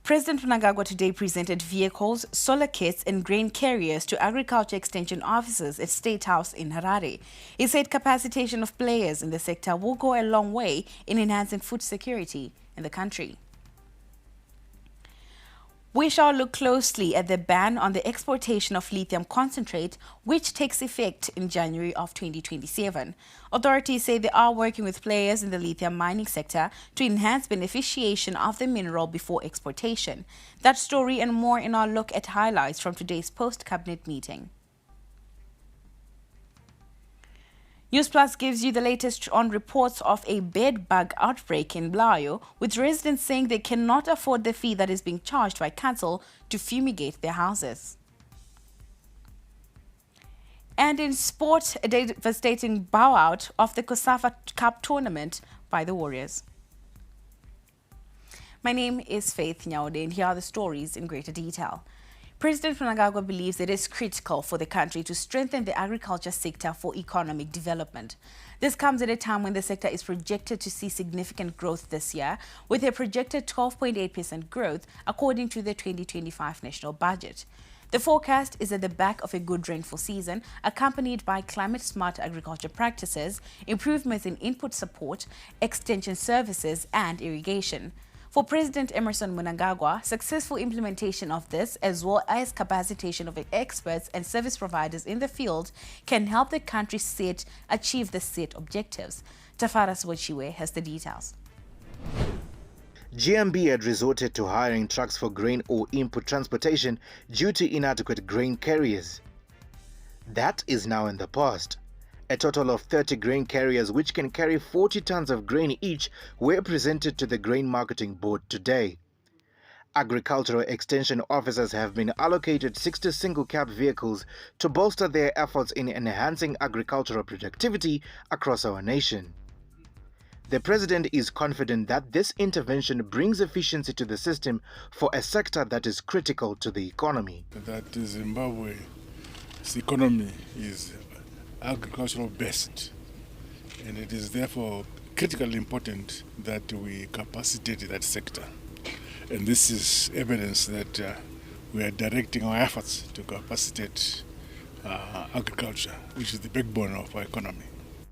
President Mnangagwa today presented vehicles, solar kits and grain carriers to agriculture extension officers at State House in Harare. He said capacitation of players in the sector will go a long way in enhancing food security in the country. We shall look closely at the ban on the exportation of lithium concentrate, which takes effect in January of 2027. Authorities say they are working with players in the lithium mining sector to enhance beneficiation of the mineral before exportation. That story and more in our look at highlights from today's post-cabinet meeting. News Plus gives you the latest on reports of a bed bug outbreak in Blayo, with residents saying they cannot afford the fee that is being charged by council to fumigate their houses. And in sport, a devastating bow-out of the COSAFA Cup tournament by the Warriors. My name is Faith Nyaude, and here are the stories in greater detail. President Mnangagwa believes it is critical for the country to strengthen the agriculture sector for economic development. This comes at a time when the sector is projected to see significant growth this year, with a projected 12.8% growth according to the 2025 national budget. The forecast is at the back of a good rainfall season, accompanied by climate-smart agriculture practices, improvements in input support, extension services and irrigation. For President Emerson Mnangagwa, successful implementation of this, as well as capacitation of experts and service providers in the field, can help the country achieve the set objectives. Tafara Swochiwe has the details. GMB had resorted to hiring trucks for grain or input transportation due to inadequate grain carriers. That is now in the past. A total of 30 grain carriers which can carry 40 tons of grain each were presented to the Grain Marketing Board today. Agricultural extension officers have been allocated 60 single-cab vehicles to bolster their efforts in enhancing agricultural productivity across our nation. The president is confident that this intervention brings efficiency to the system for a sector that is critical to the economy. That Zimbabwe's economy is agricultural based, and it is therefore critically important that we capacitate that sector. And this is evidence that we are directing our efforts to capacitate agriculture, which is the backbone of our economy.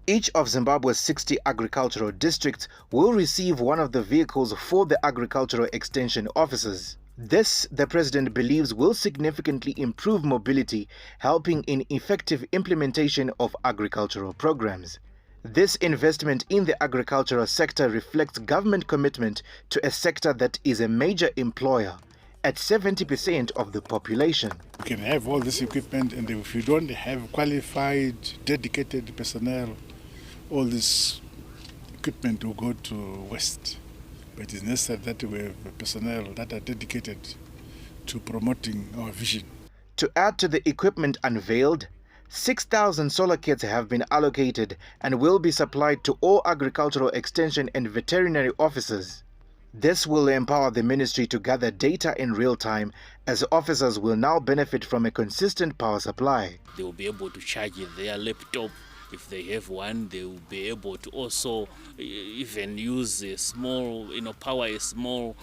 Each of Zimbabwe's 60 agricultural districts will receive one of the vehicles for the agricultural extension officers. This, the president believes, will significantly improve mobility, helping in effective implementation of agricultural programs. This investment in the agricultural sector reflects government commitment to a sector that is a major employer at 70% of the population. We can have all this equipment, and if you don't have qualified, dedicated personnel, all this equipment will go to waste. But it is necessary that we have personnel that are dedicated to promoting our vision. To add to the equipment unveiled, 6,000 solar kits have been allocated and will be supplied to all agricultural extension and veterinary officers. This will empower the ministry to gather data in real time, as officers will now benefit from a consistent power supply. They will be able to charge their laptop. If they have one, they will be able to also even use a small, power a small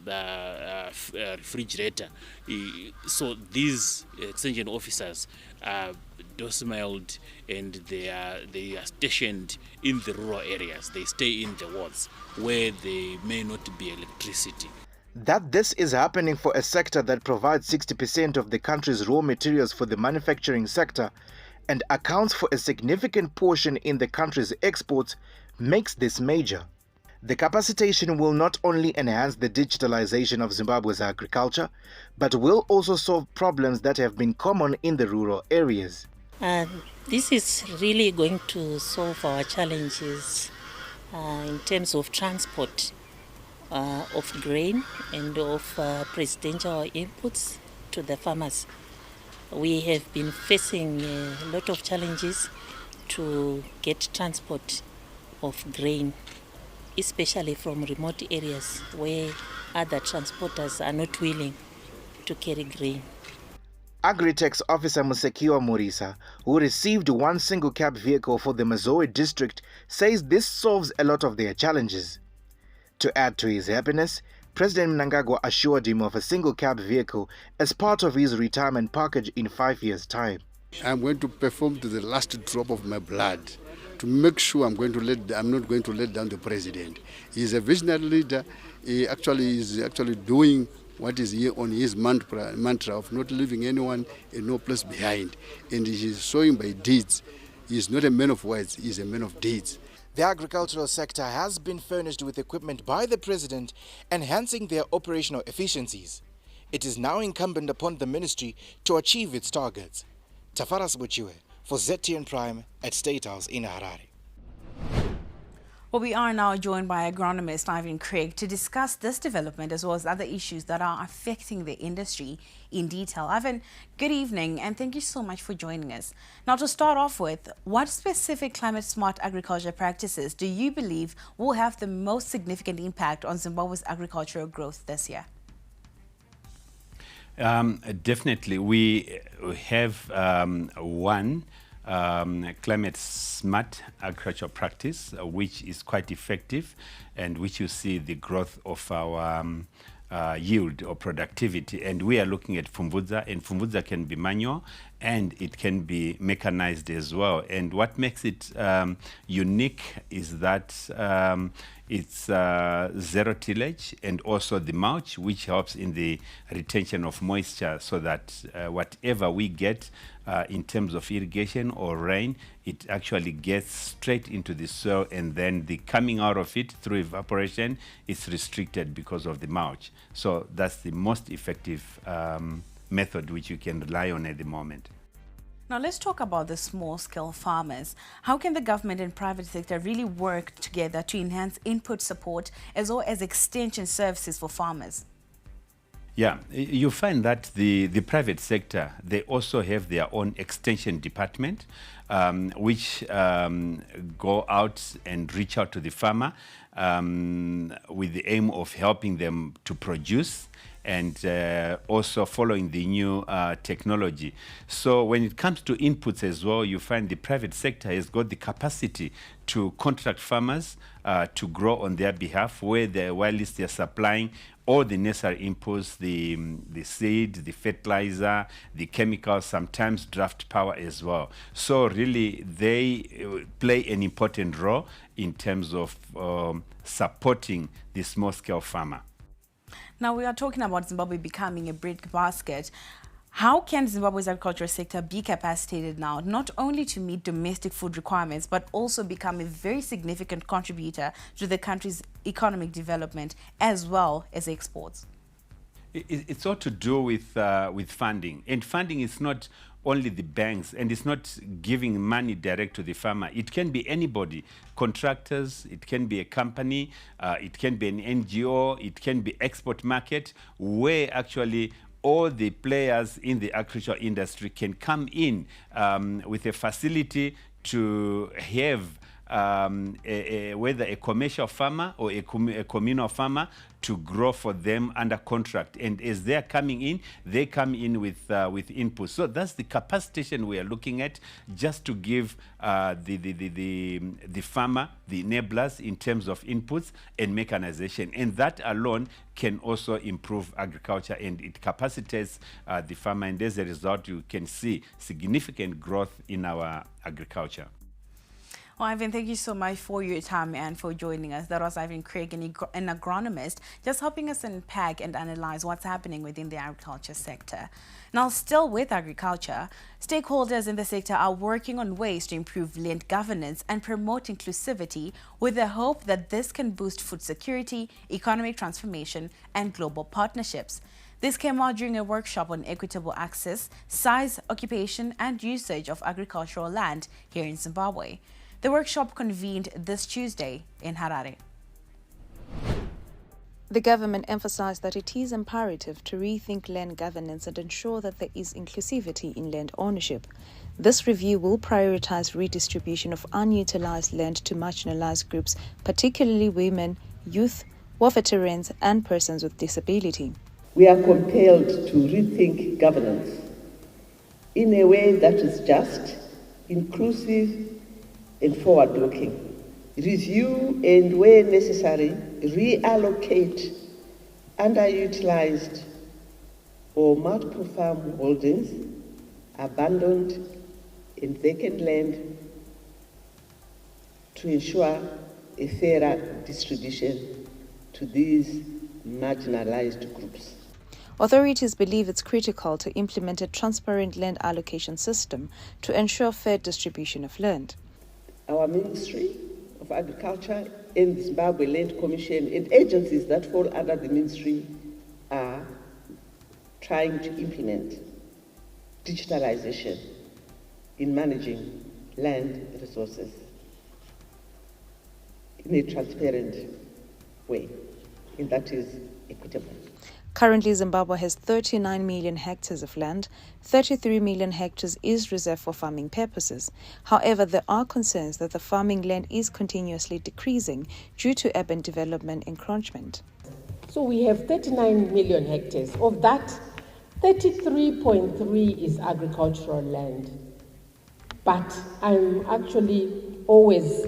refrigerator. So these extension officers are dociled, and they are stationed in the rural areas. They stay in the wards where there may not be electricity. That this is happening for a sector that provides 60% of the country's raw materials for the manufacturing sector and accounts for a significant portion in the country's exports makes this major. The capacitation will not only enhance the digitalization of Zimbabwe's agriculture, but will also solve problems that have been common in the rural areas. This is really going to solve our challenges in terms of transport of grain and of presidential inputs to the farmers. We have been facing a lot of challenges to get transport of grain, especially from remote areas where other transporters are not willing to carry grain. Agritech's officer Musekiwa Murisa, who received one single cab vehicle for the Mazoe district, says this solves a lot of their challenges. To add to his happiness, President Mnangagwa assured him of a single cab vehicle as part of his retirement package in 5 years' time. I'm going to perform to the last drop of my blood to make sure I'm not going to let down the president. He's a visionary leader. He is actually doing what is here on his mantra of not leaving anyone in no place behind. And he is showing by deeds. He is not a man of words, he is a man of deeds. The agricultural sector has been furnished with equipment by the president, enhancing their operational efficiencies. It is now incumbent upon the ministry to achieve its targets. Tafaras Buchiwe for ZTN Prime at State House in Harare. Well, we are now joined by agronomist Ivan Craig to discuss this development as well as other issues that are affecting the industry in detail. Ivan, good evening and thank you so much for joining us. Now, to start off with, what specific climate-smart agriculture practices do you believe will have the most significant impact on Zimbabwe's agricultural growth this year? Definitely. We have one climate smart agricultural practice which is quite effective and which you see the growth of our yield or productivity, and we are looking at Fumvudza, and Fumvudza can be manual and it can be mechanized as well. And what makes it unique is that it's zero tillage and also the mulch, which helps in the retention of moisture so that whatever we get in terms of irrigation or rain, it actually gets straight into the soil, and then the coming out of it through evaporation is restricted because of the mulch. So that's the most effective method which you can rely on at the moment. Now let's talk about the small-scale farmers. How can the government and private sector really work together to enhance input support as well as extension services for farmers? Yeah, you find that the private sector, they also have their own extension department, which go out and reach out to the farmer with the aim of helping them to produce and also following the new technology. So when it comes to inputs as well, you find the private sector has got the capacity to contract farmers to grow on their behalf, while they're supplying all the necessary inputs, the seed, the fertilizer, the chemicals, sometimes draft power as well. So really they play an important role in terms of supporting the small-scale farmer. Now we are talking about Zimbabwe becoming a breadbasket. How can Zimbabwe's agricultural sector be capacitated now, not only to meet domestic food requirements, but also become a very significant contributor to the country's economic development as well as exports? It's all to do with funding. And funding is not only the banks, and it's not giving money direct to the farmer. It can be anybody, contractors, it can be a company, it can be an NGO, it can be export market, where actually all the players in the agricultural industry can come in with a facility to have whether a commercial farmer or a communal farmer to grow for them under contract. And as they're coming in, they come in with input. So that's the capacitation we are looking at, just to give the farmer the enablers in terms of inputs and mechanization. And that alone can also improve agriculture, and it capacitates the farmer. And as a result, you can see significant growth in our agriculture. Well, Ivan, thank you so much for your time and for joining us. That was Ivan Craig, an agronomist, just helping us unpack and analyze what's happening within the agriculture sector. Now, still with agriculture, stakeholders in the sector are working on ways to improve land governance and promote inclusivity, with the hope that this can boost food security, economic transformation, and global partnerships. This came out during a workshop on equitable access, size, occupation, and usage of agricultural land here in Zimbabwe. The workshop convened this Tuesday in Harare. The government emphasized that it is imperative to rethink land governance and ensure that there is inclusivity in land ownership. This review will prioritize redistribution of unutilized land to marginalized groups, particularly women, youth, war veterans, and persons with disability. We are compelled to rethink governance in a way that is just, inclusive, and forward-looking. Review and, where necessary, reallocate underutilized or multiple farm holdings, abandoned and vacant land to ensure a fairer distribution to these marginalized groups. Authorities believe it's critical to implement a transparent land allocation system to ensure fair distribution of land. Our Ministry of Agriculture and the Zimbabwe Land Commission and agencies that fall under the ministry are trying to implement digitalization in managing land resources in a transparent way, and that is equitable. Currently, Zimbabwe has 39 million hectares of land. 33 million hectares is reserved for farming purposes. However, there are concerns that the farming land is continuously decreasing due to urban development encroachment. So we have 39 million hectares. Of that, 33.3 is agricultural land. But I'm actually always,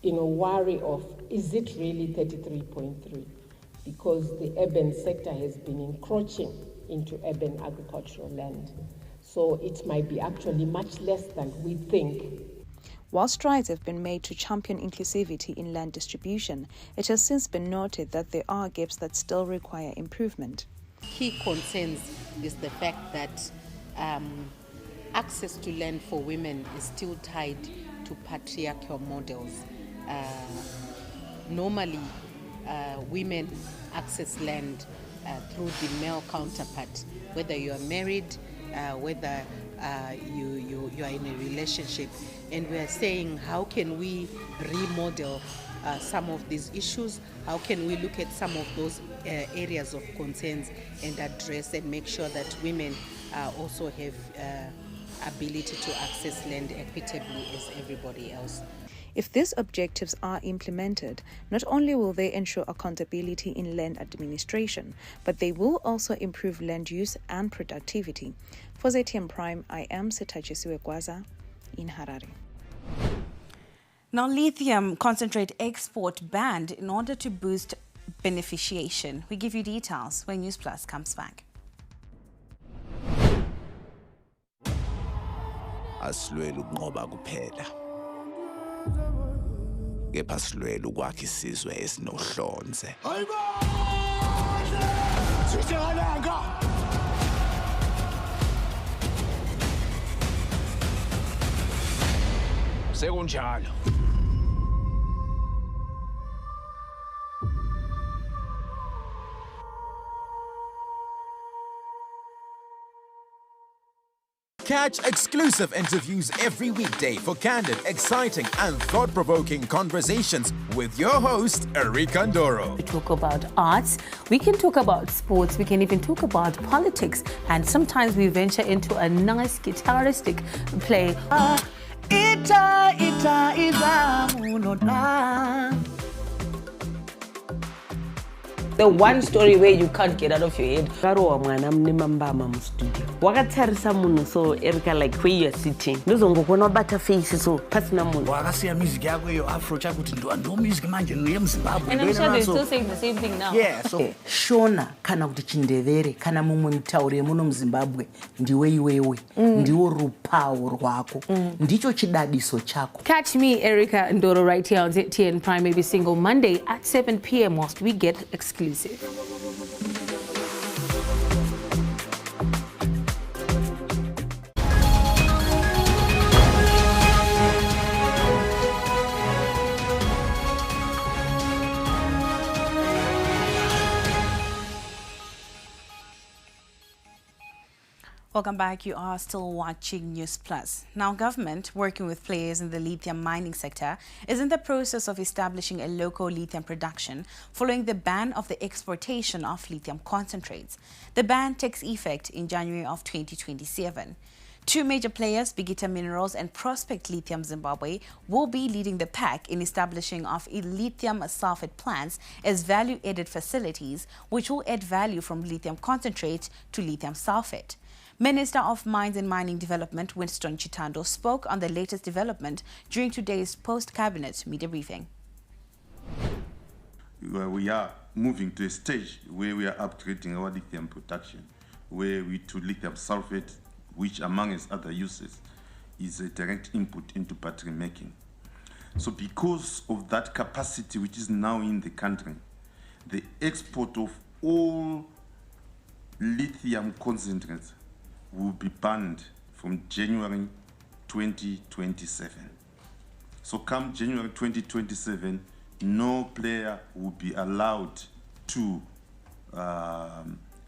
wary of, is it really 33.3? Because the urban sector has been encroaching into urban agricultural land. So it might be actually much less than we think. While strides have been made to champion inclusivity in land distribution, it has since been noted that there are gaps that still require improvement. Key concerns is the fact that access to land for women is still tied to patriarchal models. Normally, women access land through the male counterpart, whether you are married, whether you are in a relationship. And we are saying, how can we remodel some of these issues? How can we look at some of those areas of concerns and address and make sure that women also have ability to access land equitably as everybody else? If these objectives are implemented, not only will they ensure accountability in land administration, but they will also improve land use and productivity. For ZTM Prime, I am Setachisiwe Gwaza in Harare. Now, lithium concentrate export banned in order to boost beneficiation. We give you details when News Plus comes back. Asilwela ukunqoba kuphela. Kepha silwela ukwakha isizwe esinohlonze. Sekunjalo. Catch exclusive interviews every weekday for candid, exciting and thought-provoking conversations with your host, Erika Ndoro. We talk about arts, we can talk about sports, we can even talk about politics, and sometimes we venture into a nice guitaristic play. The one story where you can't get out of your head. Wakatarisa munhu so Erika, like where you are sitting. Ndozongokona bata face so pasina munhu. Wakasiya music yako yo afro chakuti ndo music manje no Zimbabwe. And I'm sure they're still saying the same thing now. Yeah, so Shona kana kuti Chindevere kana mumwe mutaure muno muZimbabwe ndiwe iwewe. Ndiwo rupawo rwako. Ndicho chidadiso chako. Catch me, Erika Ndoro, right here on ZTN Prime every single Monday at 7 p.m. whilst we get exclusive. Welcome back. You are still watching News Plus. Now, government, working with players in the lithium mining sector, is in the process of establishing a local lithium production following the ban of the exportation of lithium concentrates. The ban takes effect in January of 2027. Two major players, Bigita Minerals and Prospect Lithium Zimbabwe, will be leading the pack in establishing of lithium sulfate plants as value-added facilities, which will add value from lithium concentrate to lithium sulfate. Minister of Mines and Mining Development, Winston Chitando, spoke on the latest development during today's post-cabinet media briefing. we are moving to a stage where we are upgrading our lithium production, where we to lithium sulfate, which among its other uses is a direct input into battery making. So because of that capacity which is now in the country, the export of all lithium concentrates will be banned from January 2027. So come January 2027, no player will be allowed to,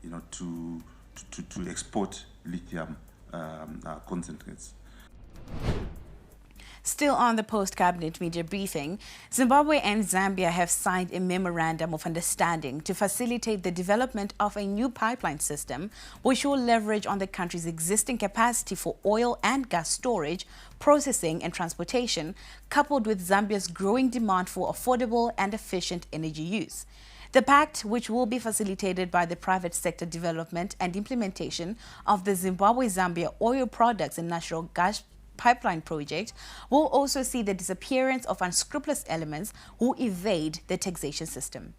to export lithium concentrates. Still on the post-cabinet media briefing, Zimbabwe and Zambia have signed a memorandum of understanding to facilitate the development of a new pipeline system which will leverage on the country's existing capacity for oil and gas storage, processing and transportation, coupled with Zambia's growing demand for affordable and efficient energy use. The pact, which will be facilitated by the private sector development and implementation of the Zimbabwe-Zambia oil products and natural gas pipeline project, will also see the disappearance of unscrupulous elements who evade the taxation system.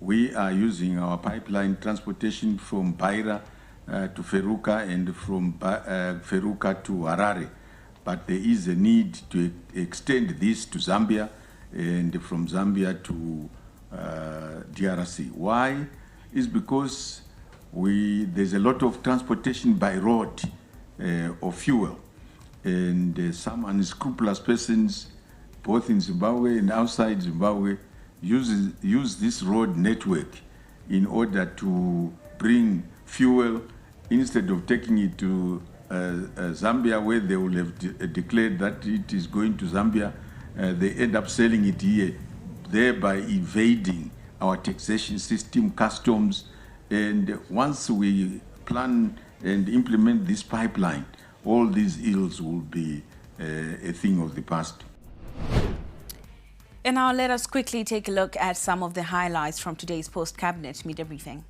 We are using our pipeline transportation from Beira to Feruka and from Feruka to Harare. But there is a need to extend this to Zambia and from Zambia to DRC. Why? Is because there's a lot of transportation by road of fuel, and some unscrupulous persons, both in Zimbabwe and outside Zimbabwe, use this road network in order to bring fuel instead of taking it to Zambia, where they will have declared that it is going to Zambia. They end up selling it here, thereby evading our taxation system, customs. And once we plan and implement this pipeline, all these ills will be a thing of the past. And now let us quickly take a look at some of the highlights from today's post-cabinet media briefing.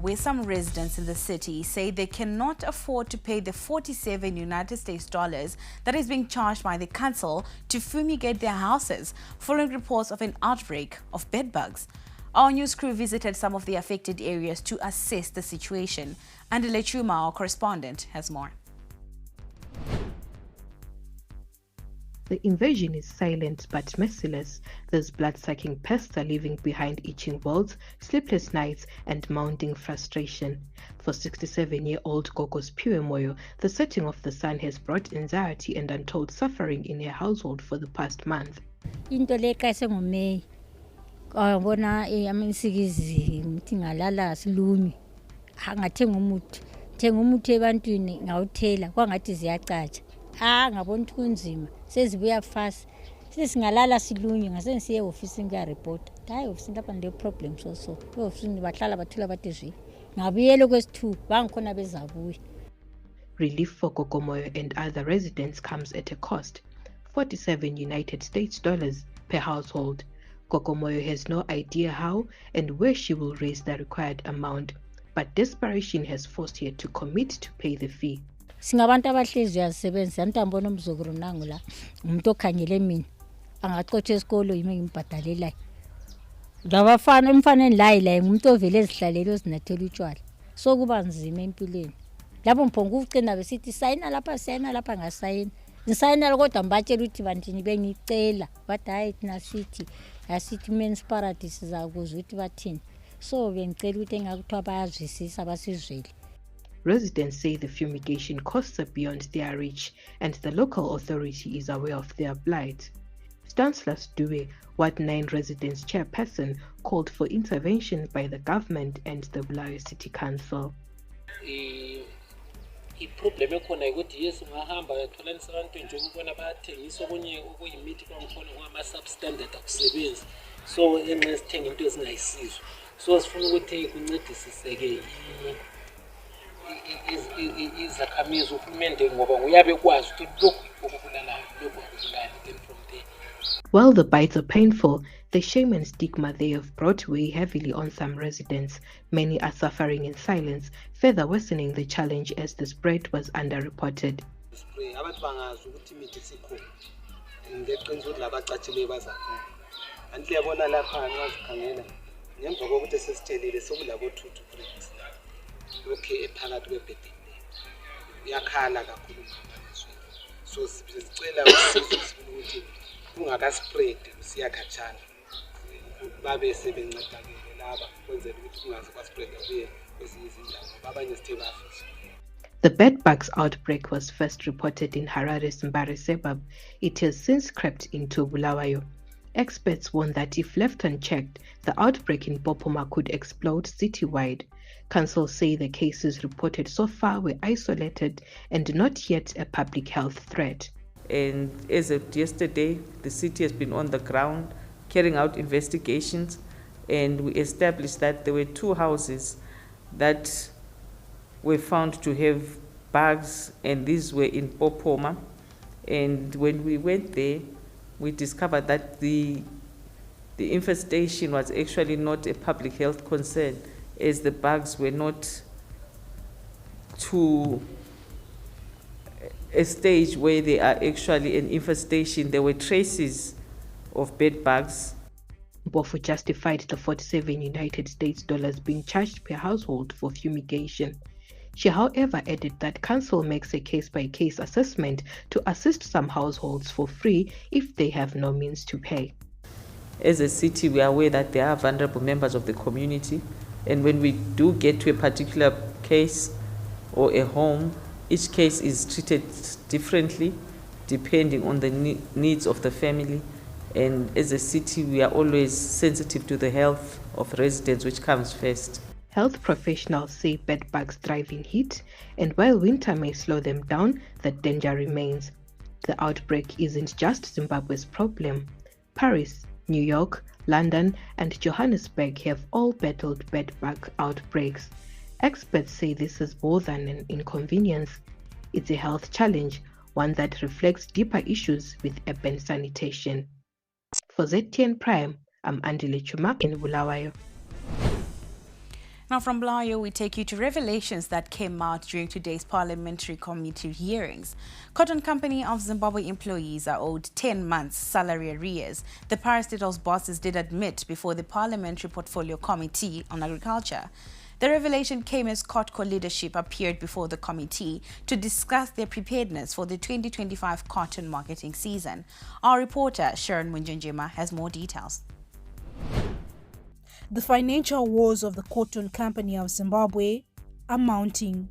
Where some residents in the city say they cannot afford to pay the 47 United States dollars that is being charged by the council to fumigate their houses following reports of an outbreak of bedbugs. Our news crew visited some of the affected areas to assess the situation. And Lechuma, our correspondent, has more. The invasion is silent but merciless. These blood-sucking pests are leaving behind itching wounds, sleepless nights, and mounting frustration. For 67-year-old Gogo's Piwemoyo, the setting of the sun has brought anxiety and untold suffering in her household for the past month. Into le kase ngomei bona amisikizi mthingalala silumi angathenga umuthi ebantwini ngawuthela kwangathi ziyacatsha ngabona ukuthi kunzima sezibuya fast sesingalala silunye ngase siye office ka report hayi office lapha nde problem so office bahlala bathula bathi zwi ngabuyele kwesi2 bangikhona bezabuya. Relief for Gogomoyo and other residents comes at a cost, 47 United States dollars per household. Gogomoyo has no idea how and where she will raise the required amount, but desperation has forced her to commit to pay the fee. Singabantu abahlezi yasebenza mntambona umzukuru nangu la umuntu okhangele mina angaqotshe esikolo yimi ngimbhadalela labafana emfaneni la umuntu ovele ezihlalelo zinathela utshwala so kuba nzima empilweni lapho mphongo ucina besithi sayina lapha ngasayina ngisayina kodwa mbatshela ukuthi bantini bengicela bathi hayi thina asithi men's paradise zakuzwa ukuthi bathini so bengicela ukuthi engakuthiwa bayazwisisa basizwele. Residents say the fumigation costs are beyond their reach and the local authority is aware of their plight. Stanislas Dube, Ward 9 residents chairperson, called for intervention by the government and the Bulawayo City Council. iproblem ekhona ukuthi yes ungahamba uyatholanisa abantu nje ukubona bayathengisa okunye okuyimithi kwakhona ngama-substandard akusebenzi so enxa sithenga into ezingayisizo so sifuna ukuthi kuncedisiseke izakhamizi uhulumende ngoba uyabe kwazi ukuthi lokhu okubulalayo lokhu akubulali then from there. While the bites are painful, the shame and stigma they have brought weigh heavily on some residents. Many are suffering in silence, further worsening the challenge as the spread was underreported. Abantu bangazi ukuthi imithi sikhona ngeqiniso ukuthi labacatshileyo bazafuna anti yabona lapha ngiwazikhangela ngemva kokuthi sesithelile sokulabo 2 to 3 weeks lokhe ephakathi kwebhedini uyakhala kakhulu so sicela usizo ukuthi ungakaspread usiyakhatshana babe sebencedakele laba kwenzela ukuthi kungaze kwaspread kuye kwezinye izindawo ngoba abanye sithe bafisha. The bedbugs outbreak was first reported in Harare's Mbare suburb. It has since crept into Bulawayo. Experts warn that if left unchecked, the outbreak in Bopoma could explode citywide. Councils say the cases reported so far were isolated and not yet a public health threat. And as of yesterday, the city has been on the ground carrying out investigations, and we established that there were 2 houses that were found to have bugs, and these were in Bopoma. And when we went there, we discovered that the infestation was actually not a public health concern, as the bugs were not to a stage where they are actually an infestation. There were traces of bed bugs. Mpofu justified the 47 United States dollars being charged per household for fumigation. She, however, added that council makes a case-by-case assessment to assist some households for free if they have no means to pay. As a city, we are aware that there are vulnerable members of the community, and when we do get to a particular case or a home, each case is treated differently depending on the needs of the family. And as a city, we are always sensitive to the health of residents, which comes first. Health professionals say bedbugs thrive in heat, and while winter may slow them down, the danger remains. The outbreak isn't just Zimbabwe's problem. Paris, New York, London, and Johannesburg have all battled bedbug outbreaks. Experts say this is more than an inconvenience. It's a health challenge, one that reflects deeper issues with urban sanitation. For ZTN Prime, I'm Andile Chuma in Bulawayo. Now from Bulawayo, we take you to revelations that came out during today's parliamentary committee hearings. Cotton Company of Zimbabwe employees are owed 10 months salary arrears. The parastatal's bosses did admit before the Parliamentary Portfolio Committee on Agriculture. The revelation came as COTCO leadership appeared before the committee to discuss their preparedness for the 2025 cotton marketing season. Our reporter, Sharon Munjenjema, has more details. The financial woes of the Cotton Company of Zimbabwe are mounting.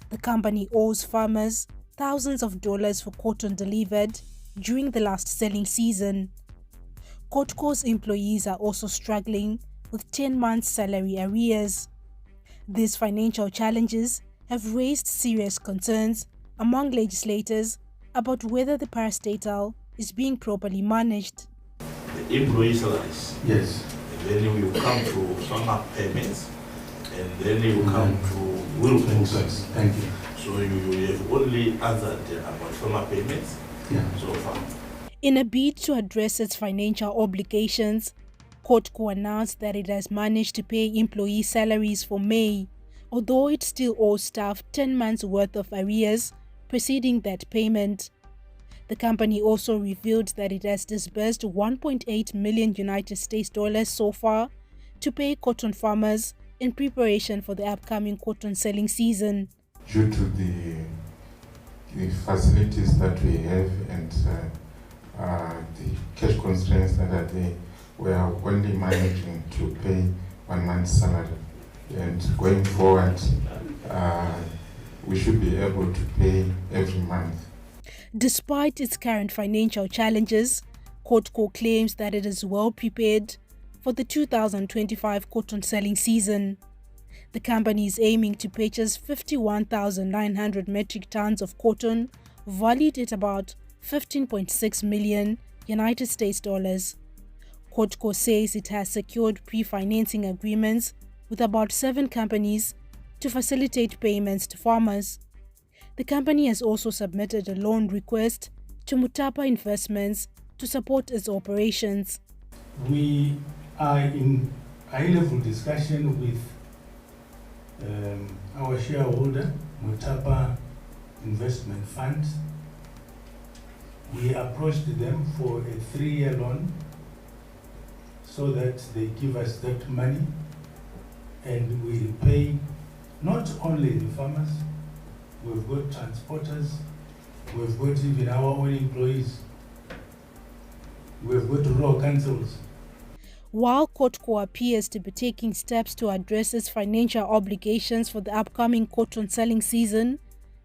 The company owes farmers thousands of dollars for cotton delivered during the last selling season. COTCO's employees are also struggling with 10 months salary arrears. These financial challenges have raised serious concerns among legislators about whether the parastatal is being properly managed. The employee salaries. Yes. And then you come to farmer payments, and then you come to will tax. Thank you. So you have only answered about farmer payments so far. In a bid to address its financial obligations, COTCO announced that it has managed to pay employee salaries for May, although it still owes staff 10 months worth of arrears preceding that payment. The company also revealed that it has disbursed 1.8 million United States dollars so far to pay cotton farmers in preparation for the upcoming cotton selling season. Due to the facilities that we have and the cash constraints that are there, we are only managing to pay 1 month's salary. And going forward, we should be able to pay every month. Despite its current financial challenges, COTCO claims that it is well prepared for the 2025 cotton selling season. The company is aiming to purchase 51,900 metric tons of cotton, valued at about 15.6 million United States dollars. Kotco says it has secured pre-financing agreements with about 7 companies to facilitate payments to farmers. The company has also submitted a loan request to Mutapa Investments to support its operations. We are in high-level discussion with our shareholder, Mutapa Investment Fund. We approached them for a 3-year loan so that they give us that money and we repay not only the farmers, we've got transporters, we've got even our own employees, we've got rural councils. While Kotco appears to be taking steps to address its financial obligations for the upcoming cotton selling season,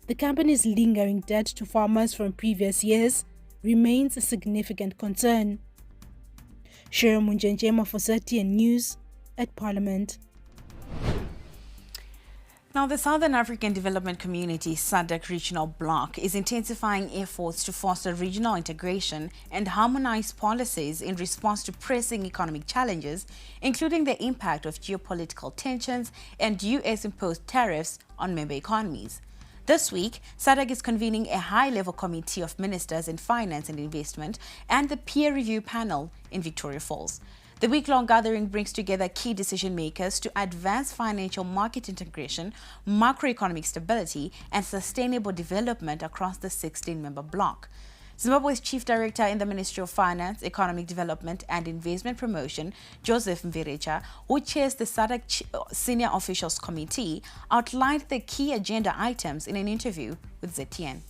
the company's lingering debt to farmers from previous years remains a significant concern. Shira Munjenjema for ZTN News at Parliament. Now, the Southern African Development Community SADC regional bloc is intensifying efforts to foster regional integration and harmonize policies in response to pressing economic challenges, including the impact of geopolitical tensions and US-imposed tariffs on member economies. This week, SADC is convening a high-level committee of ministers in finance and investment and the peer review panel in Victoria Falls. The week-long gathering brings together key decision-makers to advance financial market integration, macroeconomic stability, and sustainable development across the 16-member bloc. Zimbabwe's Chief Director in the Ministry of Finance, Economic Development and Investment Promotion, Joseph Mvirecha, who chairs the SADC Senior Officials Committee, outlined the key agenda items in an interview with ZTN.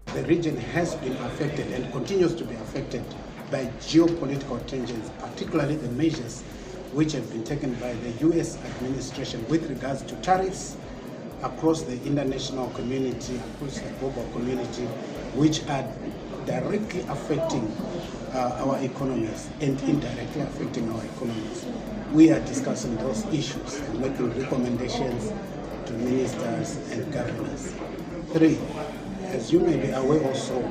The region has been affected and continues to be affected by geopolitical tensions, particularly the measures which have been taken by the US administration with regards to tariffs across the international community, across the global community, which are directly affecting our economies and indirectly affecting our economies. We are discussing those issues and making recommendations to ministers and governors. 3, as you may be aware also,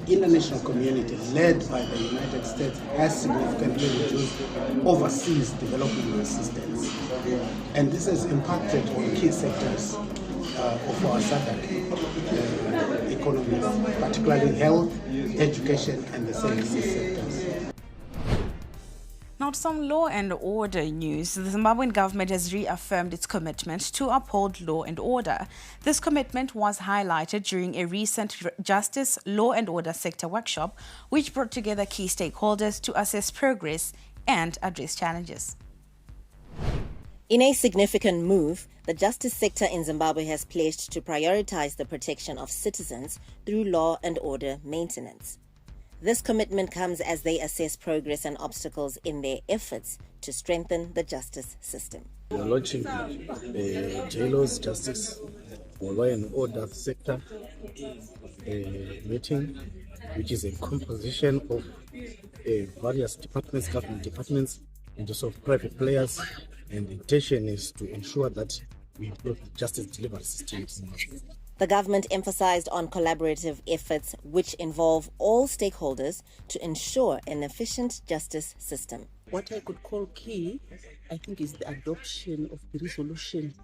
international community led by the United States has significantly reduced overseas development assistance. And this has impacted on key sectors of our SADC economies, particularly health, education, and the services sectors. Now, to some law and order news. The Zimbabwean government has reaffirmed its commitment to uphold law and order. This commitment was highlighted during a recent Justice, Law and Order sector workshop, which brought together key stakeholders to assess progress and address challenges. In a significant move, the justice sector in Zimbabwe has pledged to prioritize the protection of citizens through law and order maintenance. This commitment comes as they assess progress and obstacles in their efforts to strengthen the justice system. We are launching the jailers justice or law and order sector meeting, which is a composition of various departments, government departments, and also private players. And the intention is to ensure that we improve the justice delivery systems. The government emphasized on collaborative efforts which involve all stakeholders to ensure an efficient justice system. What I could call key, I think, is the adoption of the resolution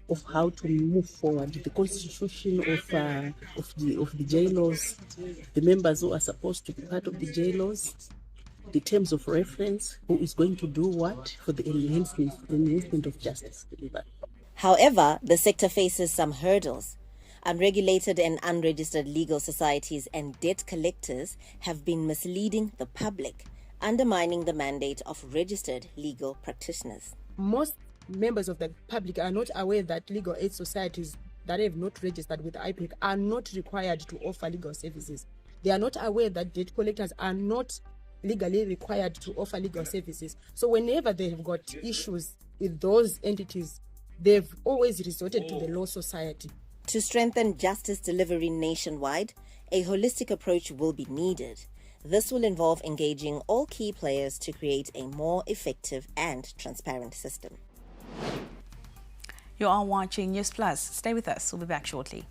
of how to move forward, the constitution of the jailers, the members who are supposed to be part of the jailers, the terms of reference, who is going to do what for the enhancement of justice delivery. However, the sector faces some hurdles. Unregulated and unregistered legal societies and debt collectors have been misleading the public, undermining the mandate of registered legal practitioners. Most members of the public are not aware that legal aid societies that have not registered with IPEC are not required to offer legal services. They are not aware that debt collectors are not legally required to offer legal services. So whenever they have got issues with those entities, they've always resorted to the law society. To strengthen justice delivery nationwide, a holistic approach will be needed. This will involve engaging all key players to create a more effective and transparent system. You are watching News Plus. Stay with us. We'll be back shortly.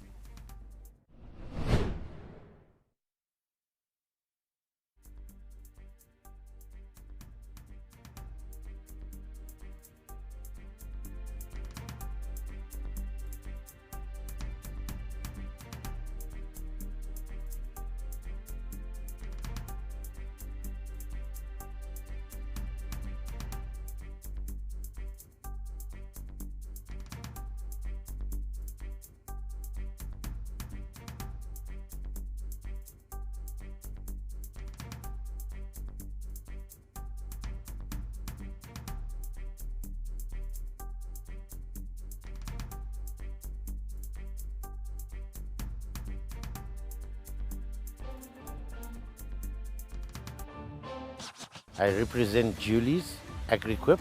I represent Julie's Agri-Equip.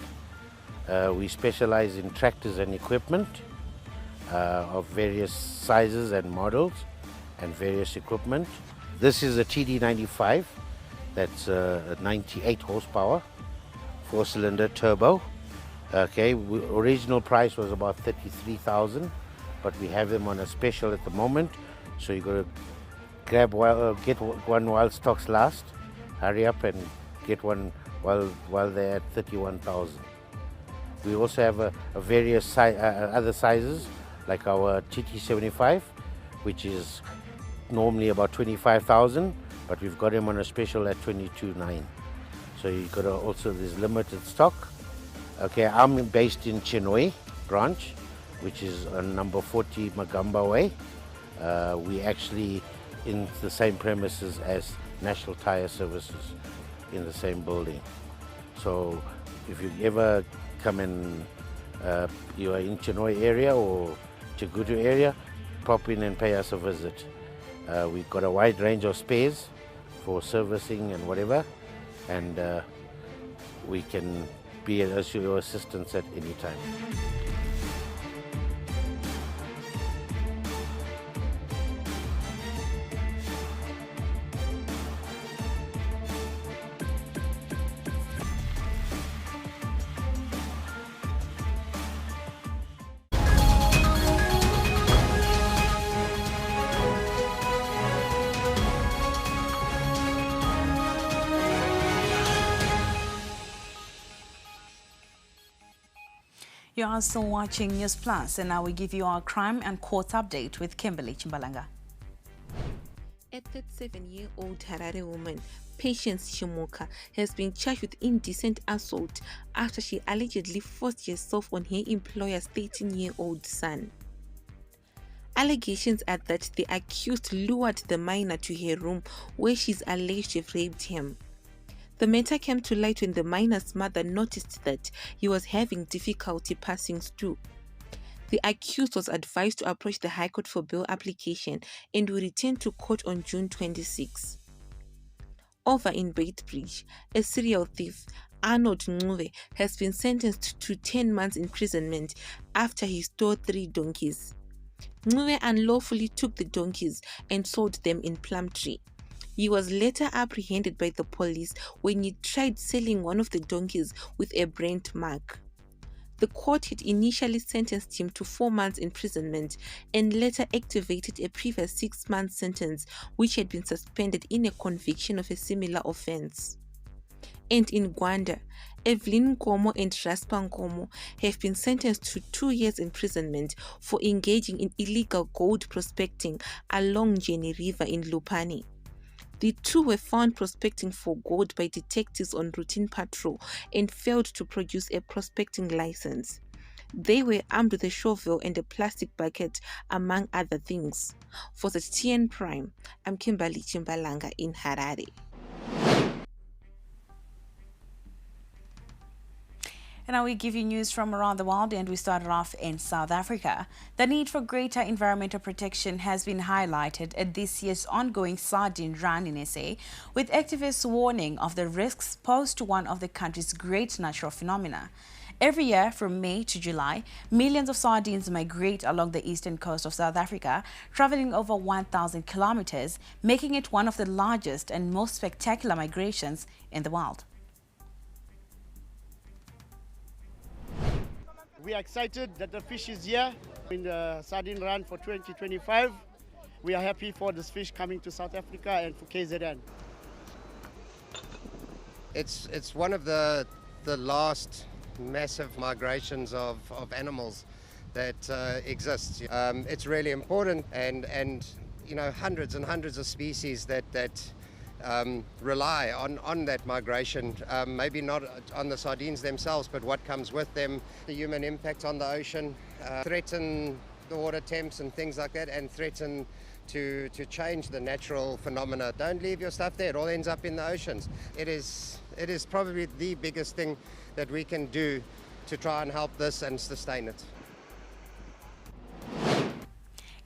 We specialize in tractors and equipment of various sizes and models and various equipment. This is a TD95, that's 98 horsepower, 4-cylinder turbo. Okay, original price was about 33,000, but we have them on a special at the moment. So you got to grab get one while stocks last. Hurry up and get one while they're at 31,000. We also have various other sizes, like our TT75, which is normally about 25,000, but we've got him on a special at 22,900. So you got to also, there's limited stock. Okay, I'm based in Chinhoyi branch, which is on number 40 Magamba Way. We actually in the same premises as National Tire Services, in the same building. So if you ever come in, you are in Chinhoyi area or Chigutu area, pop in and pay us a visit. We've got a wide range of spares for servicing and whatever, and we can be at your assistance at any time. You are still watching News Plus, and now we give you our crime and court update with Kimberly Chimbalanga. A 37-year-old Harare woman, Patience Shimuka, has been charged with indecent assault after she allegedly forced herself on her employer's 13-year-old son. Allegations are that the accused lured the minor to her room where she's alleged to have raped him. The matter came to light when the minor's mother noticed that he was having difficulty passing through. The accused was advised to approach the High Court for bail application and will return to court on June 26. Over in Beitbridge, a serial thief, Arnold Ncube, has been sentenced to 10 months imprisonment after he stole 3 donkeys. Ncube unlawfully took the donkeys and sold them in Plumtree. He was later apprehended by the police when he tried selling one of the donkeys with a Brent mark. The court had initially sentenced him to 4 months imprisonment and later activated a previous 6-month sentence which had been suspended in a conviction of a similar offense. And in Gwanda, Evelyn Nkomo and Raspa Nkomo have been sentenced to 2 years imprisonment for engaging in illegal gold prospecting along Jenny River in Lupani. The two were found prospecting for gold by detectives on routine patrol and failed to produce a prospecting license. They were armed with a shovel and a plastic bucket, among other things. For the TN Prime, I'm Kimberly Chimbalanga in Harare. And now we give you news from around the world, and we started off in South Africa. The need for greater environmental protection has been highlighted at this year's ongoing Sardine Run in SA, with activists warning of the risks posed to one of the country's great natural phenomena. Every year, from May to July, millions of sardines migrate along the eastern coast of South Africa, traveling over 1,000 kilometers, making it one of the largest and most spectacular migrations in the world. We are excited that the fish is here in the sardine run for 2025. We are happy for this fish coming to South Africa and for KZN. It's one of the last massive migrations of animals that exists. It's really important, and you know, hundreds and hundreds of species that rely on that migration, maybe not on the sardines themselves, but what comes with them. The human impact on the ocean threaten the water temps and things like that, and threaten to change the natural phenomena. Don't leave your stuff there, it all ends up in the oceans. It is probably the biggest thing that we can do to try and help this and sustain it.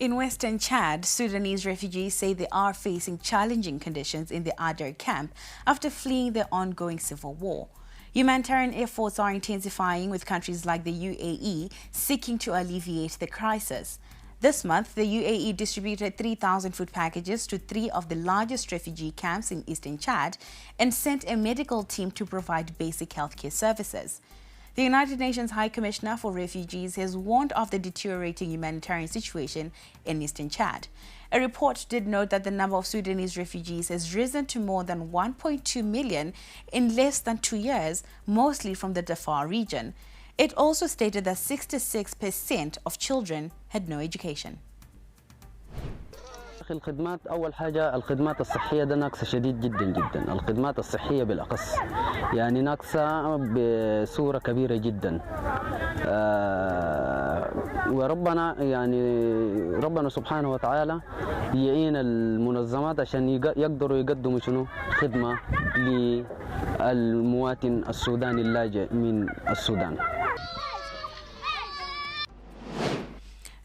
In western Chad, Sudanese refugees say they are facing challenging conditions in the Adar camp after fleeing the ongoing civil war. Humanitarian efforts are intensifying, with countries like the UAE seeking to alleviate the crisis. This month, the UAE distributed 3,000 food packages to 3 of the largest refugee camps in eastern Chad and sent a medical team to provide basic healthcare services. The United Nations High Commissioner for Refugees has warned of the deteriorating humanitarian situation in eastern Chad. A report did note that the number of Sudanese refugees has risen to more than 1.2 million in less than 2 years, mostly from the Darfur region. It also stated that 66% of children had no education. الخدمات أول حاجة الخدمات الصحية ده ناقصة شديد جدا جدا، الخدمات الصحية بالأخص يعني ناقصة بصورة كبيرة جدا. وربنا يعني ربنا سبحانه وتعالى يعين المنظمات عشان يقدروا يقدموا شنو خدمة للمواطن السوداني اللاجئ من السودان.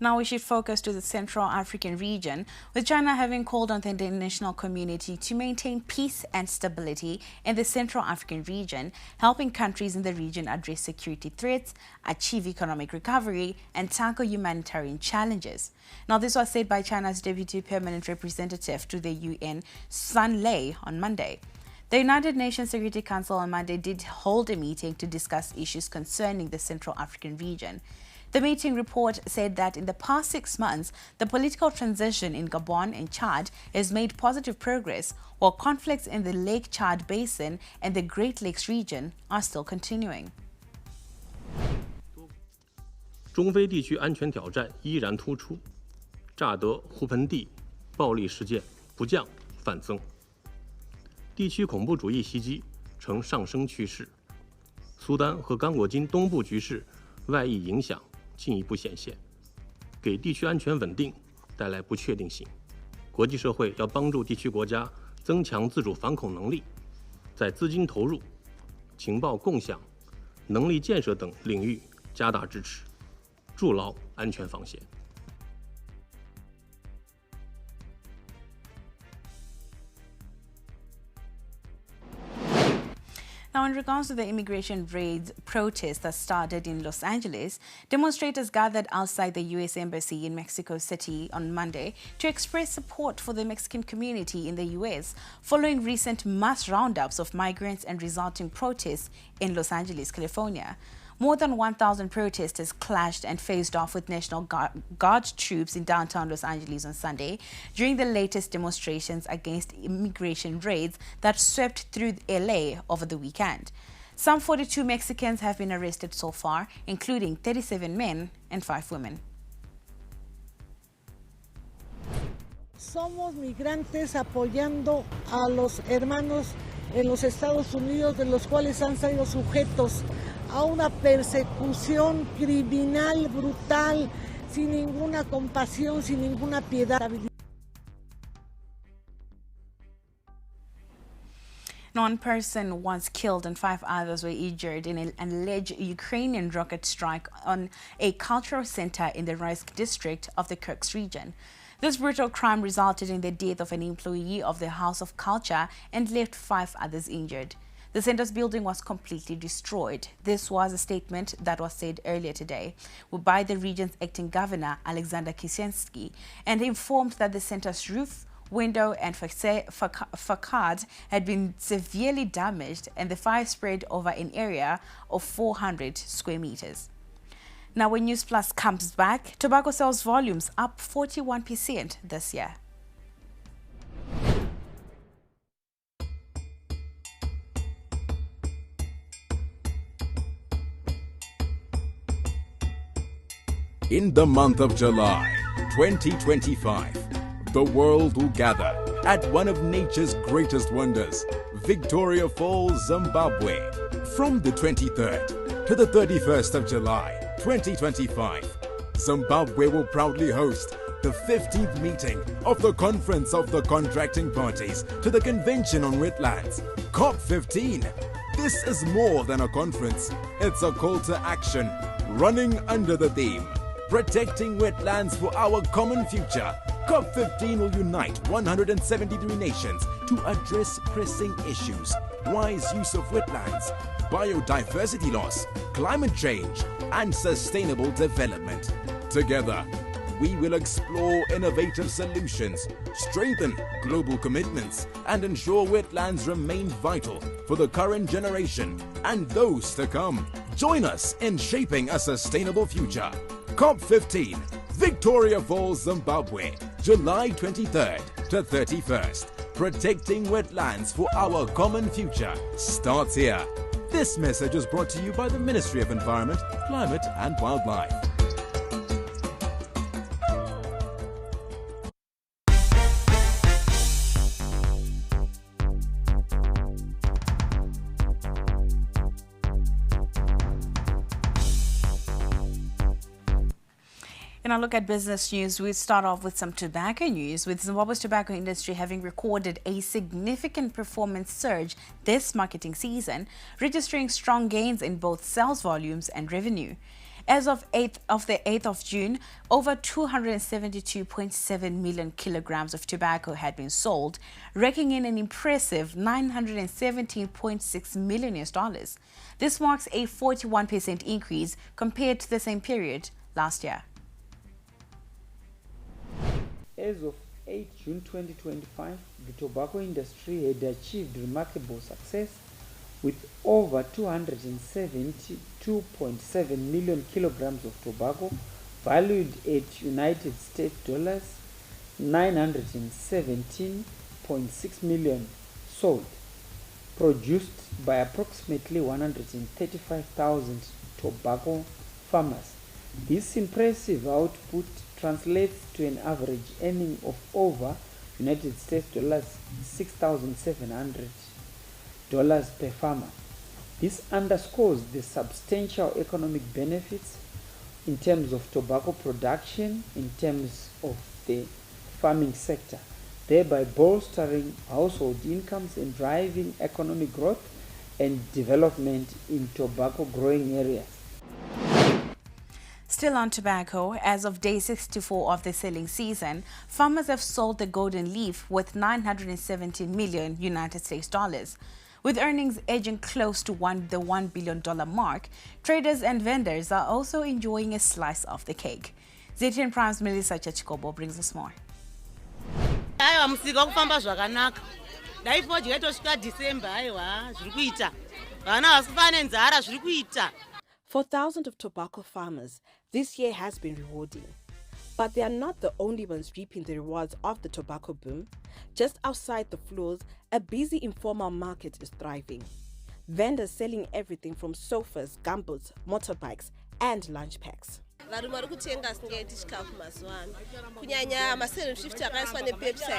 Now we should focus to the Central African region, with China having called on the international community to maintain peace and stability in the Central African region, helping countries in the region address security threats, achieve economic recovery, and tackle humanitarian challenges. Now, this was said by China's Deputy Permanent Representative to the UN, Sun Lei, on Monday. The United Nations Security Council on Monday did hold a meeting to discuss issues concerning the Central African region. The meeting report said that in the past 6 months, the political transition in Gabon and Chad has made positive progress, while conflicts in the Lake Chad Basin and the Great Lakes region are still continuing. 中非地区安全挑战依然突出，乍得胡盆地暴力事件不降反增，地区恐怖主义袭击呈上升趋势，苏丹和刚果金东部局势外溢影响进一步显现，给地区安全稳定带来不确定性。国际社会要帮助地区国家增强自主反恐能力，在资金投入、情报共享、能力建设等领域加大支持，筑牢安全防线。 Now, in regards to the immigration raids protests that started in Los Angeles, demonstrators gathered outside the U.S. Embassy in Mexico City on Monday to express support for the Mexican community in the U.S. following recent mass roundups of migrants and resulting protests in Los Angeles, California. More than 1,000 protesters clashed and faced off with National Guard troops in downtown Los Angeles on Sunday during the latest demonstrations against immigration raids that swept through LA over the weekend. Some 42 Mexicans have been arrested so far, including 37 men and 5 women. Somos migrantes apoyando a los hermanos en los Estados Unidos, de los cuales han sido sujetos a una persecución criminal brutal, sin ninguna compasión, sin ninguna piedad. One person was killed and 5 others were injured in an alleged Ukrainian rocket strike on a cultural center in the Raisk district of the Kirks region. This brutal crime resulted in the death of an employee of the House of Culture and left 5 others injured. The center's building was completely destroyed. This was a statement that was said earlier today by the region's acting governor, Alexander Kisensky, and informed that the center's roof, window and facade had been severely damaged and the fire spread over an area of 400 square meters. Now, when News Plus comes back, tobacco sales volumes up 41% this year. In the month of July 2025, the world will gather at one of nature's greatest wonders, Victoria Falls, Zimbabwe. From the 23rd to the 31st of July 2025, Zimbabwe will proudly host the 15th meeting of the Conference of the Contracting Parties to the Convention on Wetlands, COP15. This is more than a conference, it's a call to action, running under the theme, Protecting Wetlands for Our Common Future. COP15 will unite 173 nations to address pressing issues, wise use of wetlands, biodiversity loss, climate change, and sustainable development. Together, we will explore innovative solutions, strengthen global commitments, and ensure wetlands remain vital for the current generation and those to come. Join us in shaping a sustainable future. COP15, Victoria Falls, Zimbabwe, July 23rd to 31st. Protecting wetlands for our common future starts here. This message is brought to you by the Ministry of Environment, Climate and Wildlife. In our look at business news, we start off with some tobacco news, with Zimbabwe's tobacco industry having recorded a significant performance surge this marketing season, registering strong gains in both sales volumes and revenue. As of the 8th of June, over 272.7 million kilograms of tobacco had been sold, raking in an impressive $917.6 million. This marks a 41% increase compared to the same period last year. As of 8 June 2025, the tobacco industry had achieved remarkable success with over 272.7 million kilograms of tobacco valued at United States dollars 917.6 million sold, produced by approximately 135,000 tobacco farmers. This impressive output translates to an average earning of over United States dollars $6,700 per farmer. This underscores the substantial economic benefits in terms of tobacco production, in terms of the farming sector, thereby bolstering household incomes and driving economic growth and development in tobacco growing areas. Still on tobacco, as of day 64 of the selling season, farmers have sold the golden leaf worth $970 million United States dollars. With earnings edging close to the $1 billion mark, traders and vendors are also enjoying a slice of the cake. ZTN Prime's Melissa Chachikobo brings us more. For thousands of tobacco farmers, this year has been rewarding. But they are not the only ones reaping the rewards of the tobacco boom. Just outside the floors, a busy informal market is thriving. Vendors selling everything from sofas, gumboots, motorbikes, and lunch packs. Varume vari kutenga singaiti chikafu mazuva ano kunyanya ma750 akaiswa nepepsi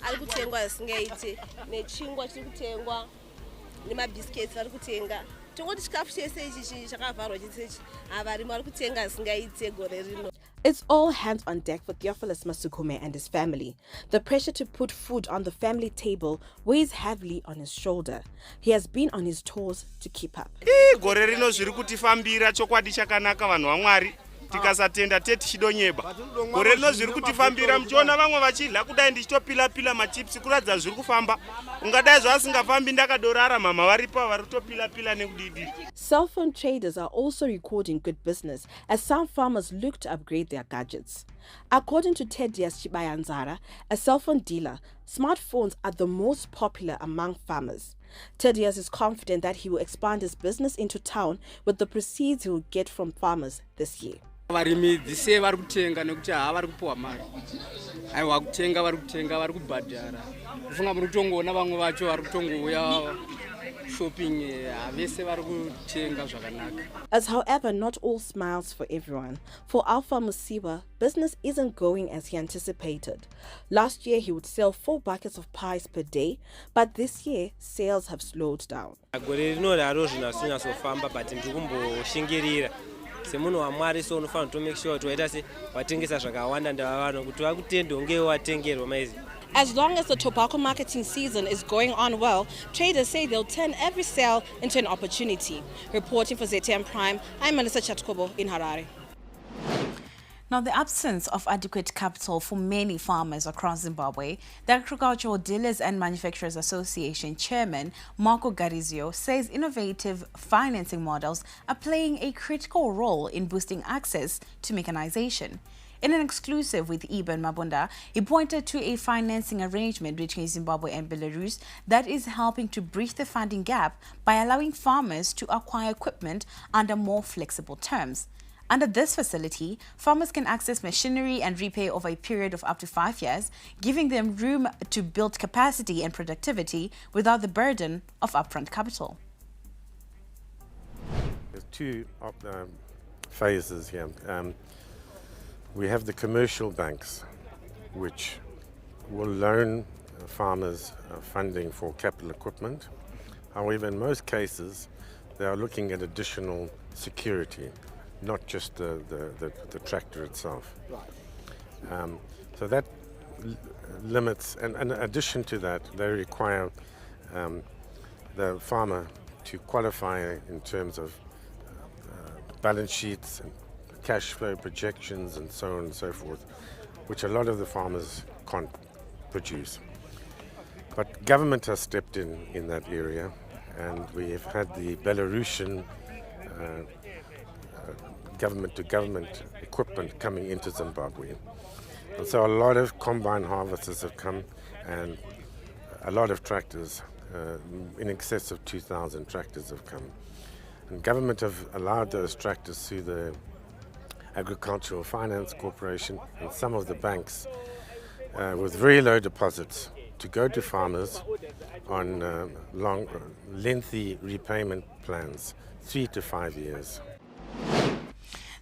ari kutengwa zvisingaiti nechingwa chiri kutengwa nemabhisiketi vari kutenga tongoti chikafu chese ichi chakavharwa chisechi avarimi vari kutenga zvisingaiti gore rino. It's all hands on deck for Theophilus Masukume and his family. The pressure to put food on the family table weighs heavily on his shoulder. He has been on his toes to keep up. Gore rino zviri kutifambira chokwadi chakanaka vanhu vaMwari. tikasatenda tichidonyeba. Gore rino zviri kutifambira muchiona vamwe vachidla kudai ndichitopila machips kuratidza zviri kufamba. Ungadai zvasingafambi ndakadorara mama varipa vari kutopila nekudidi. Cell phone traders are also recording good business as some farmers look to upgrade their gadgets. According to Thaddeus Chibayanzara, a cell phone dealer, smartphones are the most popular among farmers. Thaddeus is confident that he will expand his business into town with the proceeds he will get from farmers this year. Varimi dzise vari kutenga nekuti havari kupuwa mari. Aiwa kutenga vari kubhadhara. Kufunga muri kutongoona vamwe vacho vari kutongouya shopping havese vari kutenga zvakanaka. As however, not all smiles for everyone. For Alpha Musiba, business isn't going as he anticipated. Last year he would sell 4 buckets of pies per day, but this year sales have slowed down. Gore rino raro zvinasofamba but ndikumboshingira. Semunhu waMwari so unofanira to make sure kuti waita se watengesa zvakawanda ndavano kuti vakutende unge watengerwa maizi. As long as the tobacco marketing season is going on well, traders say they'll turn every sale into an opportunity. Reporting for ZTM Prime, I'm Melissa Chatkobo in Harare. Now, the absence of adequate capital for many farmers across Zimbabwe, the Agricultural Dealers and Manufacturers Association chairman, Marco Garizio, says innovative financing models are playing a critical role in boosting access to mechanization. In an exclusive with Eben Mabunda, he pointed to a financing arrangement between Zimbabwe and Belarus that is helping to bridge the funding gap by allowing farmers to acquire equipment under more flexible terms. Under this facility, farmers can access machinery and repay over a period of up to 5 years, giving them room to build capacity and productivity without the burden of upfront capital. There's two phases here. We have the commercial banks, which will loan farmers funding for capital equipment. However, in most cases, they are looking at additional security, not just the tractor itself. So that limits, and in addition to that, they require the farmer to qualify in terms of balance sheets and cash flow projections and so on and so forth, which a lot of the farmers can't produce. But government has stepped in that area, and we have had the Belarusian government-to-government equipment coming into Zimbabwe. And so a lot of combine harvesters have come, and a lot of tractors, in excess of 2,000 tractors have come. And government have allowed those tractors through the Agricultural Finance Corporation and some of the banks with very low deposits to go to farmers on lengthy repayment plans, 3 to 5 years.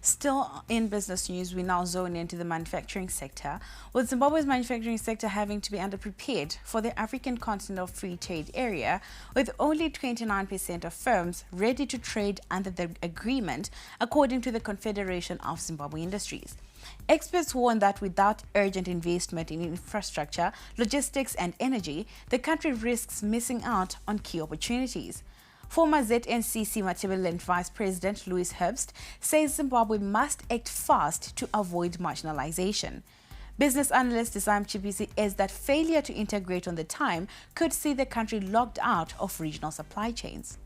Still in business news, we now zone into the manufacturing sector, with Zimbabwe's manufacturing sector having to be underprepared for the African Continental Free Trade Area, with only 29% of firms ready to trade under the agreement, according to the Confederation of Zimbabwe Industries. Experts warn that without urgent investment in infrastructure, logistics and energy, the country risks missing out on key opportunities. Former ZNCC Matabeleland Vice President Louis Herbst says Zimbabwe must act fast to avoid marginalization. Business analyst Desam Chipisi says that failure to integrate on the time could see the country locked out of regional supply chains.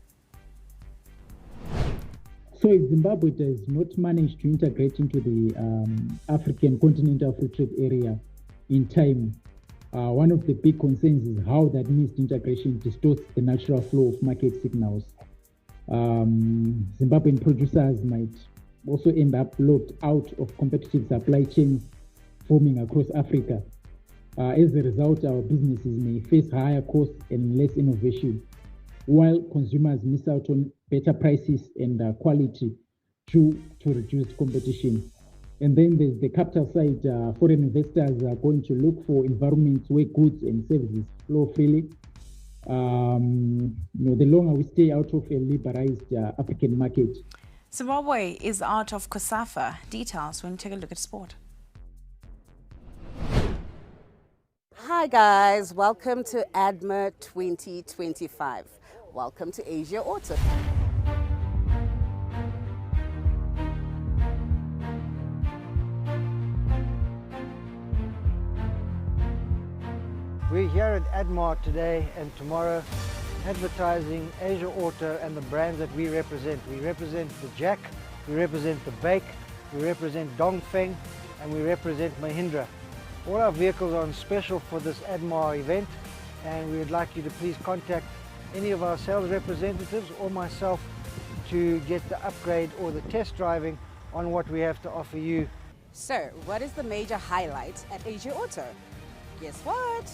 So if Zimbabwe does not manage to integrate into the African Continental Free Trade Area in time, one of the big concerns is how that missed integration distorts the natural flow of market signals. Zimbabwean producers might also end up locked out of competitive supply chains forming across Africa. As a result, our businesses may face higher costs and less innovation, while consumers miss out on better prices and quality due to reduced competition. And then there's the capital side. Foreign investors are going to look for environments where goods and services flow freely. The longer we stay out of a liberalized African market. Zimbabwe is out of COSAFA. Details when you take a look at sport. Hi guys, welcome to ADMA 2025. Welcome to Asia Auto. We're here at ADMAR today and tomorrow advertising Asia Auto and the brands that we represent. We represent the Jack, we represent the Bake, we represent Dongfeng, and we represent Mahindra. All our vehicles are on special for this ADMAR event, and we would like you to please contact any of our sales representatives or myself to get the upgrade or the test driving on what we have to offer you. So, what is the major highlight at Asia Auto? Guess what?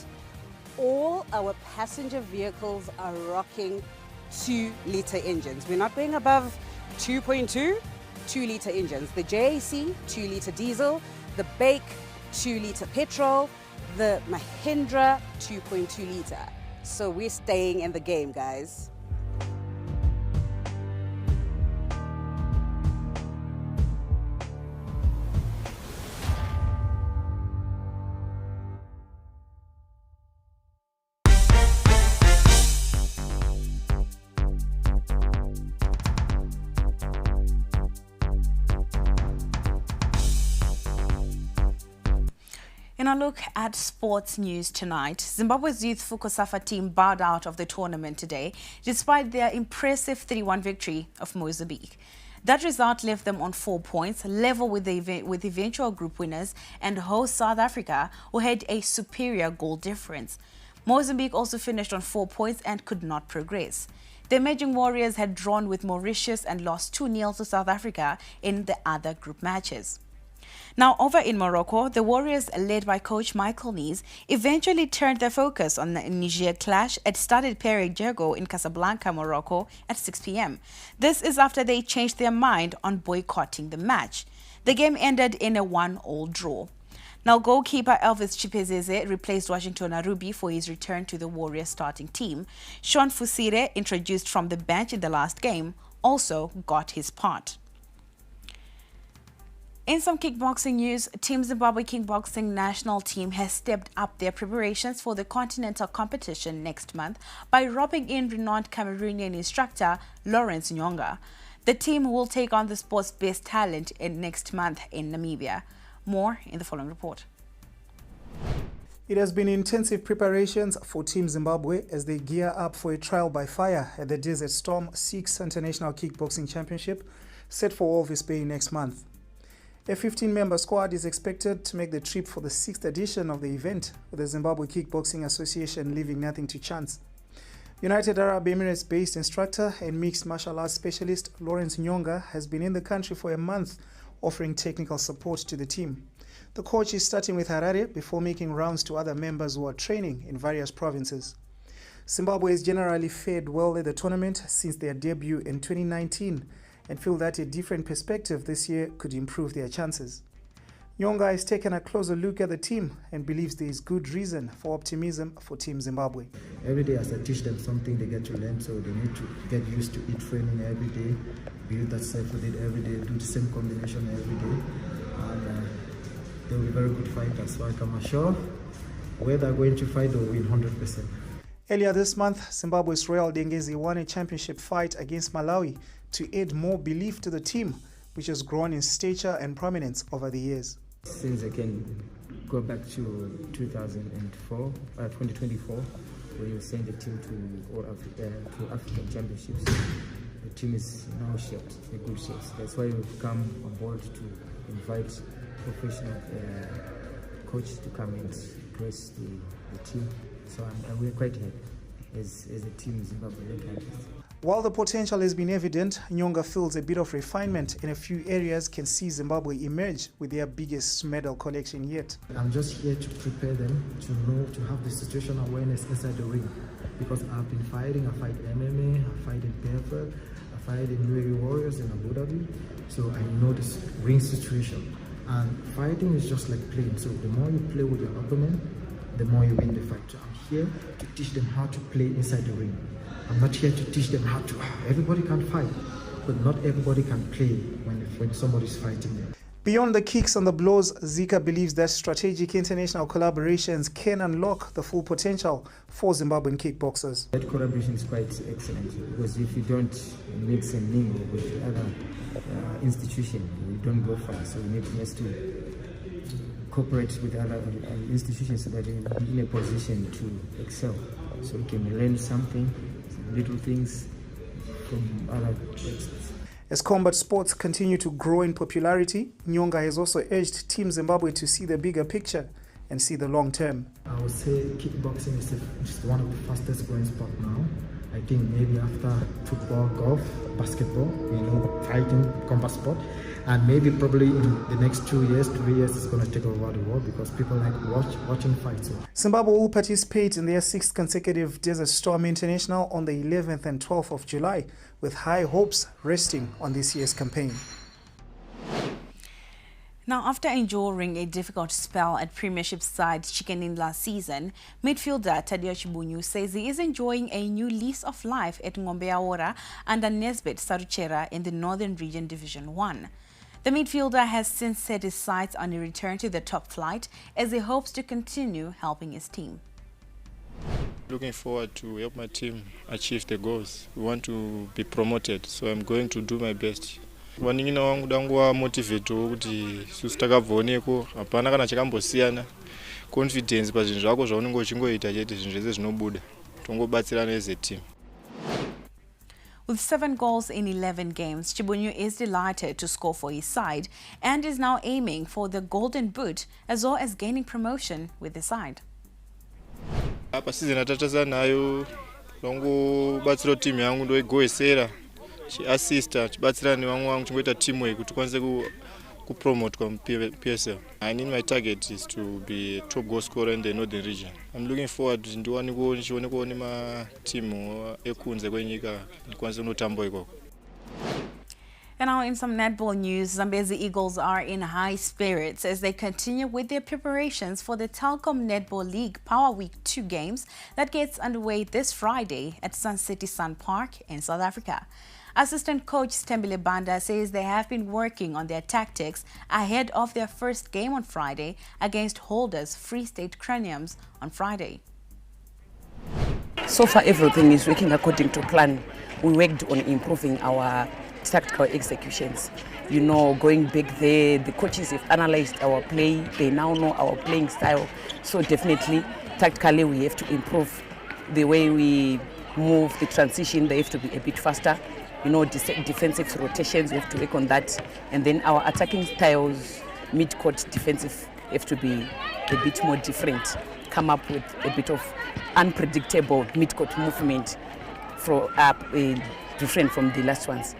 All our passenger vehicles are rocking 2-litre engines. We're not going above 2.2, 2-litre engines. The JAC, 2-litre diesel, the Bake, 2-litre petrol, the Mahindra, 2.2 litre. So we're staying in the game, guys. In a look at sports news tonight, Zimbabwe's youth Fukusafa team bowed out of the tournament today despite their impressive 3-1 victory of Mozambique. That result left them on 4 points, level with the eventual group winners and host South Africa, who had a superior goal difference. Mozambique also finished on 4 points and could not progress. The emerging Warriors had drawn with Mauritius and lost 2-0 to South Africa in the other group matches. Now, over in Morocco, the Warriors, led by coach Michael Nees, eventually turned their focus on the Niger clash at Stade Pierre Djergo in Casablanca, Morocco at 6 p.m. This is after they changed their mind on boycotting the match. The game ended in a 1-1 draw. Now, goalkeeper Elvis Chipezeze replaced Washington Arubi for his return to the Warriors starting team. Sean Fusire, introduced from the bench in the last game, also got his part. In some kickboxing news, Team Zimbabwe Kickboxing national team has stepped up their preparations for the continental competition next month by roping in renowned Cameroonian instructor Lawrence Nyonga. The team will take on the sport's best talent next month in Namibia. More in the following report. It has been intensive preparations for Team Zimbabwe as they gear up for a trial by fire at the Desert Storm 6th International Kickboxing Championship set for Walvis Bay next month. A 15-member squad is expected to make the trip for the 6th edition of the event, with the Zimbabwe Kickboxing Association leaving nothing to chance. United Arab Emirates-based instructor and mixed martial arts specialist Lawrence Nyonga has been in the country for a month, offering technical support to the team. The coach is starting with Harare before making rounds to other members who are training in various provinces. Zimbabwe has generally fared well at the tournament since their debut in 2019, and feel that a different perspective this year could improve their chances. Nyonga has taken a closer look at the team and believes there is good reason for optimism for Team Zimbabwe. Every day as I teach them something, they get to learn, so they need to get used to it, training every day, build that self with it every day, do the same combination every day, and they'll be very good fighters. So I can assure where they're going to fight, they'll win 100%. Earlier this month, Zimbabwe's Royal Dengezi won a championship fight against Malawi to add more belief to the team, which has grown in stature and prominence over the years. Since I can go back to 2024, when you sent the team to African Championships, the team is now shaped, in good shape. That's why we've come on board to invite professional coaches to come and grace the team. So we're quite happy as a team Zimbabwe. While the potential has been evident, Nyonga feels a bit of refinement in a few areas can see Zimbabwe emerge with their biggest medal collection yet. I'm just here to prepare them to know, to have the situational awareness inside the ring. Because I've been fighting, I fight MMA, I fight in Perth, I fight in UAE Warriors in Abu Dhabi. So I know this ring situation. And fighting is just like playing. So the more you play with your opponent, the more you win the fight. So I'm here to teach them how to play inside the ring. I'm not here to teach them how to. Everybody can fight, but not everybody can play when somebody's fighting them. Beyond the kicks and the blows, Zika believes that strategic international collaborations can unlock the full potential for Zimbabwean kickboxers. That collaboration is quite excellent, because if you don't mix and mingle with the other institution, you don't go far. So we need to cooperate with other institutions so that we're in a position to excel. So we can learn something, some little things from other places. As combat sports continue to grow in popularity, Nyonga has also urged Team Zimbabwe to see the bigger picture and see the long term. I would say kickboxing is just one of the fastest growing sport now. I think maybe after football, golf, basketball, fighting, combat sport, and maybe probably in the next 2 years, 3 years, it's going to take over the world because people like watching fights. Zimbabwe will participate in their 6th consecutive Desert Storm International on the 11th and 12th of July, with high hopes resting on this year's campaign. Now, after enduring a difficult spell at Premiership side Chicken last season, midfielder Tadeo Chibunyu says he is enjoying a new lease of life at Ngombe under Nesbet Saruchera in the Northern Region Division 1. The midfielder has since set his sights on a return to the top flight as he hopes to continue helping his team. Looking forward to help my team achieve the goals. We want to be promoted, so I'm going to do my best. Waningina wangu dangwa motivate kuti susu takabvoneko hapana kana chakambosiyana confidence pazvinhu zvako zvaunenge uchingoita chete zvinhu zvese zvinobuda tongobatsirana as a team. With 7 goals in 11 games, Chibunyu is delighted to score for his side and is now aiming for the Golden Boot as well as gaining promotion with the side. Apa season atatasa nayo longobatsira team yangu ndoigoesera chiassista chibatsira nevamwe vangu chingoita teamwork kuti tikwanise kupromote PSL. I need my target is to be a top goal scorer in the Northern Region. I'm looking forward to ndiwane kuone matimu ekunze kwenyika ndikwanise kunotamba ikoko. And now in some netball news, Zambezi Eagles are in high spirits as they continue with their preparations for the Telkom Netball League Power Week 2 games that gets underway this Friday at Sun City Sun Park in South Africa. Assistant coach Stembile Banda says they have been working on their tactics ahead of their first game on Friday against holders Free State Craniums on Friday. So far everything is working according to plan. We worked on improving our tactical executions. You know, going back there, the coaches have analyzed our play. They now know our playing style. So definitely, tactically, we have to improve the way we move, the transition. They have to be a bit faster. You know, defensive rotations, we have to work on that. And then our attacking styles, mid-court defensive, have to be a bit more different. Come up with a bit of unpredictable mid-court movement different from the last ones.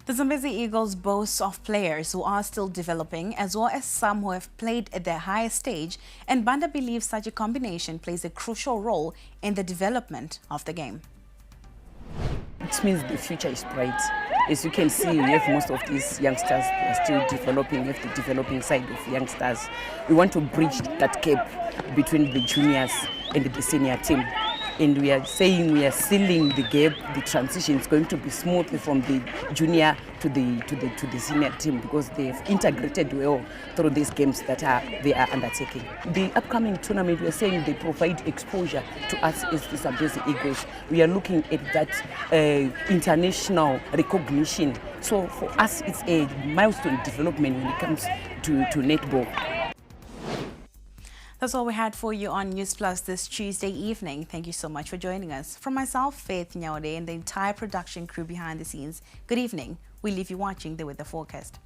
The Zambezi Eagles boasts of players who are still developing as well as some who have played at their highest stage, and Banda believes such a combination plays a crucial role in the development of the game. It means the future is bright. As you can see, we have most of these youngsters they are still developing. We have the developing side of youngsters. We want to bridge that gap between the juniors and the senior team. And we are saying we are sealing the gap. The transition is going to be smooth from the junior to the senior team because they have integrated well through these games that they are undertaking. The upcoming tournament, we are saying they provide exposure to us as the Zambezi Eagles. We are looking at that international recognition. So for us, it's a milestone development when it comes to netball. That's all we had for you on News Plus this Tuesday evening. Thank you so much for joining us. From myself, Faith Nyaude, and the entire production crew behind the scenes, good evening. We leave you watching the weather forecast.